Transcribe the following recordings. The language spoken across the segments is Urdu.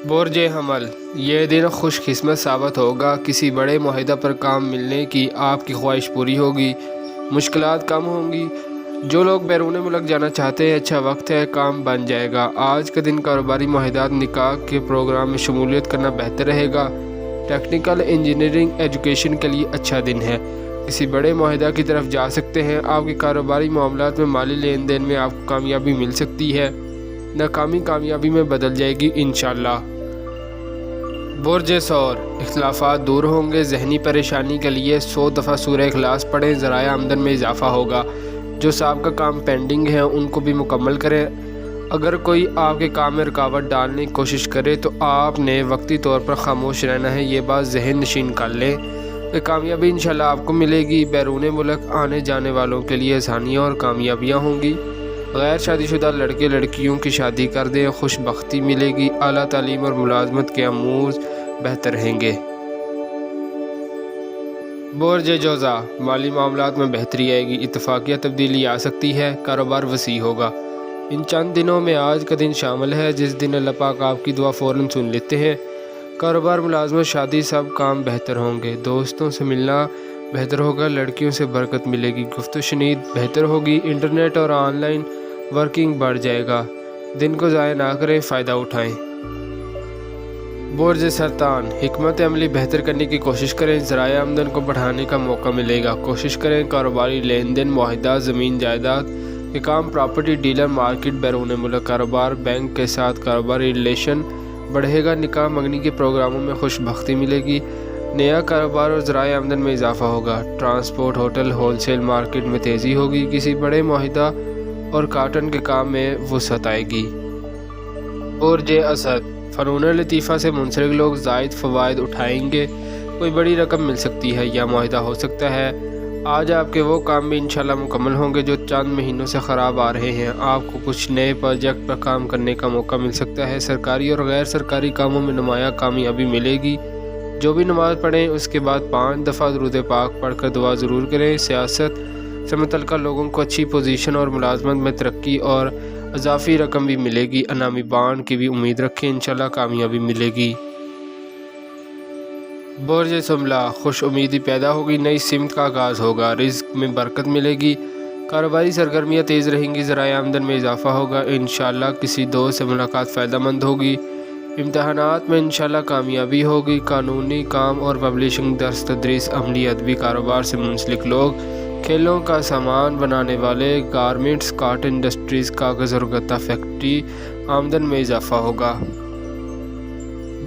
برج حمل، یہ دن خوش قسمت ثابت ہوگا۔ کسی بڑے معاہدہ پر کام ملنے کی آپ کی خواہش پوری ہوگی، مشکلات کم ہوں گی۔ جو لوگ بیرون ملک جانا چاہتے ہیں، اچھا وقت ہے، کام بن جائے گا۔ آج کا دن کاروباری معاہدات، نکاح کے پروگرام میں شمولیت کرنا بہتر رہے گا۔ ٹیکنیکل انجینئرنگ ایجوکیشن کے لیے اچھا دن ہے، کسی بڑے معاہدہ کی طرف جا سکتے ہیں۔ آپ کے کاروباری معاملات میں مالی لین دین میں آپ کو کامیابی مل سکتی ہے، ناکامی کامیابی میں بدل جائے گی انشاءاللہ۔ برج ثور، اختلافات دور ہوں گے۔ ذہنی پریشانی کے لیے 100 دفعہ سورہ اخلاص پڑھیں، ذرائع آمدن میں اضافہ ہوگا۔ جو سابقہ کام پینڈنگ ہیں ان کو بھی مکمل کریں۔ اگر کوئی آپ کے کام میں رکاوٹ ڈالنے کی کوشش کرے تو آپ نے وقتی طور پر خاموش رہنا ہے، یہ بات ذہن نشین کر لیں کہ کامیابی انشاءاللہ آپ کو ملے گی۔ بیرون ملک آنے جانے والوں کے لیے آسانیاں اور کامیابیاں ہوں گی۔ غیر شادی شدہ لڑکے لڑکیوں کی شادی کر دیں، خوش بختی ملے گی۔ اعلیٰ تعلیم اور ملازمت کے امور بہتر رہیں گے۔ برج جوزا، مالی معاملات میں بہتری آئے گی، اتفاقیہ تبدیلی آ سکتی ہے، کاروبار وسیع ہوگا۔ ان چند دنوں میں آج کا دن شامل ہے جس دن اللہ پاک آپ کی دعا فوراً سن لیتے ہیں۔ کاروبار، ملازمت، شادی، سب کام بہتر ہوں گے۔ دوستوں سے ملنا بہتر ہوگا، لڑکیوں سے برکت ملے گی، گفت و شنید بہتر ہوگی۔ انٹرنیٹ اور آن لائن ورکنگ بڑھ جائے گا۔ دن کو ضائع نہ کریں، فائدہ اٹھائیں۔ برج سرطان، حکمت عملی بہتر کرنے کی کوشش کریں، ذرائع آمدن کو بڑھانے کا موقع ملے گا۔ کوشش کریں کاروباری لین دین، معاہدات، زمین جائیداد کے کام، پراپرٹی ڈیلر، مارکیٹ، بیرون ملک کاروبار، بینک کے ساتھ کاروباری ریلیشن بڑھے گا۔ نکاح منگنی کے پروگراموں میں خوش بختی ملے گی۔ نیا کاروبار اور ذرائع آمدن میں اضافہ ہوگا۔ Transport, hotel, wholesale market میں تیزی ہوگی۔ کسی بڑے معاہدہ اور کاٹن کے کام میں وسعت آئے گی۔ برج اسد، فنون لطیفہ سے منسلک لوگ زائد فوائد اٹھائیں گے۔ کوئی بڑی رقم مل سکتی ہے یا معاہدہ ہو سکتا ہے۔ آج آپ کے وہ کام بھی انشاءاللہ مکمل ہوں گے جو چند مہینوں سے خراب آ رہے ہیں۔ آپ کو کچھ نئے پروجیکٹ پر کام کرنے کا موقع مل سکتا ہے۔ سرکاری اور غیر سرکاری کاموں میں نمایاں کامیابی ملے گی۔ جو بھی نماز پڑھیں اس کے بعد 5 دفعہ درود پاک پڑھ کر دعا ضرور کریں۔ سیاست سے متعلقہ لوگوں کو اچھی پوزیشن اور ملازمت میں ترقی اور اضافی رقم بھی ملے گی۔ انعامی بانڈ کی بھی امید رکھیں، انشاءاللہ کامیابی ملے گی۔ برج سنبلہ، خوش امیدی پیدا ہوگی، نئی سمت کا آغاز ہوگا، رزق میں برکت ملے گی۔ کاروباری سرگرمیاں تیز رہیں گی، ذرائع آمدن میں اضافہ ہوگا۔ انشاءاللہ کسی دوست سے ملاقات فائدہ مند ہوگی۔ امتحانات میں انشاءاللہ کامیابی ہوگی۔ قانونی کام اور پبلشنگ، درس تدریس، عملی ادبی کاروبار سے منسلک لوگ، کھیلوں کا سامان بنانے والے، گارمنٹس، کاٹن انڈسٹریز، کاغذ اور غلہ فیکٹری، آمدن میں اضافہ ہوگا۔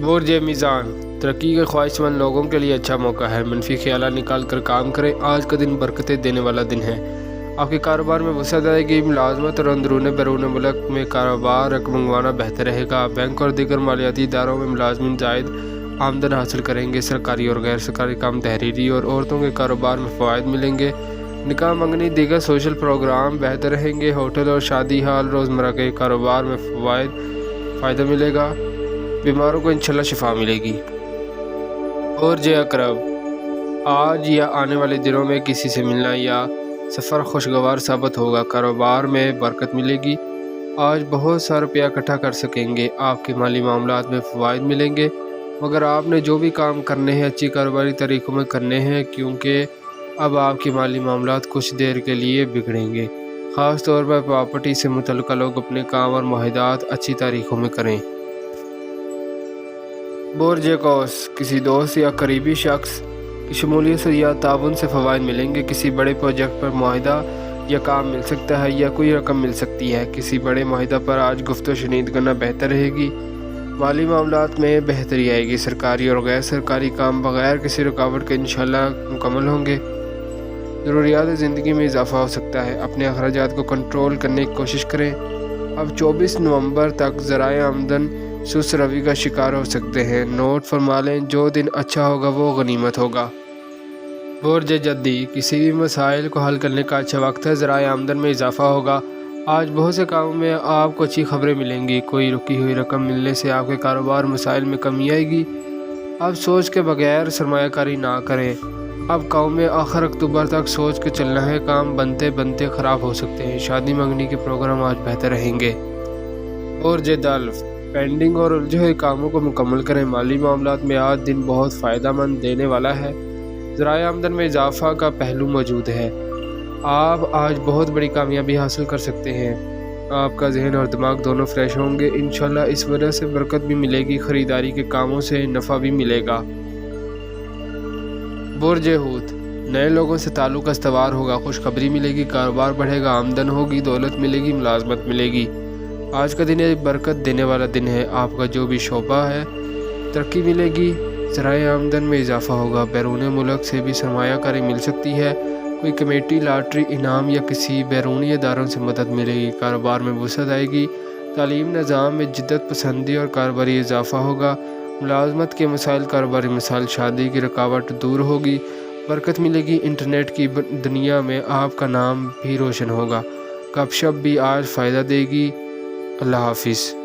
برج میزان، ترقی کے خواہش مند لوگوں کے لیے اچھا موقع ہے، منفی خیالات نکال کر کام کریں۔ آج کا دن برکتیں دینے والا دن ہے۔ آپ کے کاروبار میں وسعت آئے گی۔ ملازمت اور اندرون بیرون ملک میں کاروبار رقم منگوانا بہتر رہے گا۔ بینک اور دیگر مالیاتی اداروں میں ملازمین زائد آمدن حاصل کریں گے۔ سرکاری اور غیر سرکاری کام، تحریری اور عورتوں کے کاروبار میں فوائد ملیں گے۔ نکاح منگنی، دیگر سوشل پروگرام بہتر رہیں گے۔ ہوٹل اور شادی ہال، روزمرہ کے کاروبار میں فائدہ ملے گا۔ بیماروں کو انشاءاللہ شفا ملے گی۔ برج عقرب، آج یا آنے والے دنوں میں کسی سے ملنا یا سفر خوشگوار ثابت ہوگا۔ کاروبار میں برکت ملے گی۔ آج بہت سا روپیہ اکٹھا کر سکیں گے۔ آپ کے مالی معاملات میں فوائد ملیں گے، مگر آپ نے جو بھی کام کرنے ہیں اچھی کاروباری طریقوں میں کرنے ہیں، کیونکہ اب آپ کے مالی معاملات کچھ دیر کے لیے بگڑیں گے۔ خاص طور پر پراپرٹی سے متعلقہ لوگ اپنے کام اور معاہدات اچھی تاریخوں میں کریں۔ برج قوس، کسی دوست یا قریبی شخص کی شمولیت سے یا تعاون سے فوائد ملیں گے۔ کسی بڑے پروجیکٹ پر معاہدہ یا کام مل سکتا ہے یا کوئی رقم مل سکتی ہے۔ کسی بڑے معاہدہ پر آج گفت و شنید کرنا بہتر رہے گی۔ مالی معاملات میں بہتری آئے گی۔ سرکاری اور غیر سرکاری کام بغیر کسی رکاوٹ کے انشاءاللہ مکمل ہوں گے۔ ضروریات زندگی میں اضافہ ہو سکتا ہے۔ اپنے اخراجات کو کنٹرول کرنے کی کوشش کریں۔ اب 24 نومبر تک ذرائع آمدن سست روی کا شکار ہو سکتے ہیں۔ نوٹ فرما لیں، جو دن اچھا ہوگا وہ غنیمت ہوگا۔ برج جدی، کسی بھی مسائل کو حل کرنے کا اچھا وقت ہے، ذرائع آمدن میں اضافہ ہوگا۔ آج بہت سے کاموں میں آپ کو اچھی خبریں ملیں گی۔ کوئی رکی ہوئی رقم ملنے سے آپ کے کاروبار مسائل میں کمی آئے گی۔ اب سوچ کے بغیر سرمایہ کاری نہ کریں۔ اب کام میں آخر اکتوبر تک سوچ کے چلنا ہے، کام بنتے بنتے خراب ہو سکتے ہیں۔ شادی منگنی کے پروگرام آج بہتر رہیں گے۔ برج دلو، پینڈنگ اور الجھے ہوئے کاموں کو مکمل کریں۔ مالی معاملات میں آج دن بہت فائدہ مند دینے والا ہے۔ ذرائع آمدن میں اضافہ کا پہلو موجود ہے۔ آپ آج بہت بڑی کامیابی حاصل کر سکتے ہیں۔ آپ کا ذہن اور دماغ دونوں فریش ہوں گے۔ انشاءاللہ اس وجہ سے برکت بھی ملے گی، خریداری کے کاموں سے نفع بھی ملے گا۔ برج حوت، نئے لوگوں سے تعلق استوار ہوگا، خوشخبری ملے گی، کاروبار بڑھے گا، آمدن ہوگی، دولت ملے گی، ملازمت ملے گی۔ آج کا دن ایک برکت دینے والا دن ہے۔ آپ کا جو بھی شعبہ ہے ترقی ملے گی، ذرائع آمدن میں اضافہ ہوگا، بیرون ملک سے بھی سرمایہ کاری مل سکتی ہے، کوئی کمیٹی، لاٹری، انعام یا کسی بیرونی اداروں سے مدد ملے گی، کاروبار میں وسعت آئے گی، تعلیم نظام میں جدت پسندی اور کاروباری اضافہ ہوگا، ملازمت کے مسائل، کاروباری مسائل، شادی کی رکاوٹ دور ہوگی، برکت ملے گی، انٹرنیٹ کی دنیا میں آپ کا نام بھی روشن ہوگا، گپ شپ بھی آج فائدہ دے گی۔ اللہ حافظ۔